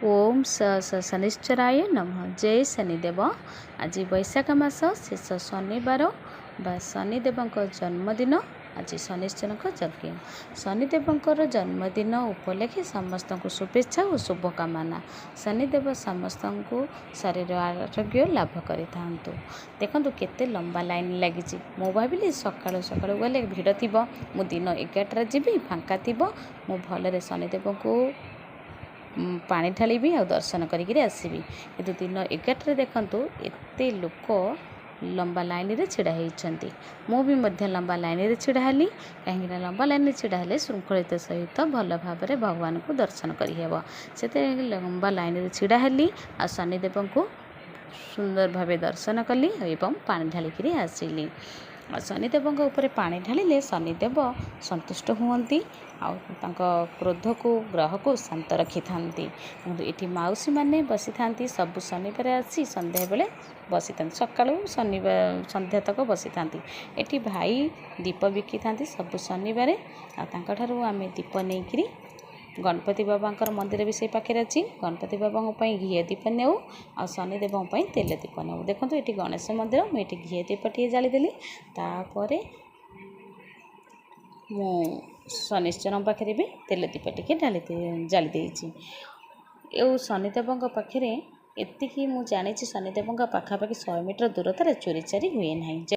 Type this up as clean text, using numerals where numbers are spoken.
ओम शनिश्चराय नमः। जय शनिदेव। आज बैशाख मास शेष शनिवार बा शनिदेव जन्मदिन। आज शनिश्चर यज्ञ शनिदेव जन्मदिन उपलक्षे समस्त को शुभेच्छा और शुभकामना। शनिदेव समस्त को शरीर आरोग्य लाभ करें। देखो केते लंबा लाइन लगी। मु भाविली सकाळु सकाळु गले भिड़ थी। मु दिन 11 जी फांका थी। मु भलरे शनिदेव को पानी ढालिबी आ दर्शन करी आसबि। किंतु दिन 11 देखंतु एते लोक लंबा लाइन रे छिड़ा होइछंती। मु भी मध्य लंबा लाइन रे छिड़ा हली। कहीं लंबा लाइन रे छिड़ा हले श्रृंखलित सहित भल भाव में भगवान को दर्शन करि हेबो। सेते लंबा लाइन रे छिड़ा हली आ शनिदेव को सुंदर भावे दर्शन कली एवं पानी ढालिकी आसिली। शनिदेव उपर पानी ढालिले शनिदेव संतुष्ट हुअन्ति आ क्रोध को ग्रह को शांत रखि थांती। ये मौसी माने बसी थांती। सब शनिवार आसी संध्या बेले बसी था। सकाळु शनिवार संध्या तक बसी थांती। एटी भाई दीप बिकी थांती सब शनिवार। आम दीप नहीं गणपति बाबा मंदिर भी से पाखे अच्छी। गणपति बाबा घी दीप नेऊ आ शनिदेव तेल दीप नेऊ। देखो ये गणेश मंदिर मुझे घी दीप टे जालीदेली। तापर मु शनिश्चर पाखे भी तेल दीप टे जाली देछि। ए शनिदेव पाखे एति मुझे शनिदेव पाखापाखि 100 मीटर दूरतार चोरी चारी हुए ना।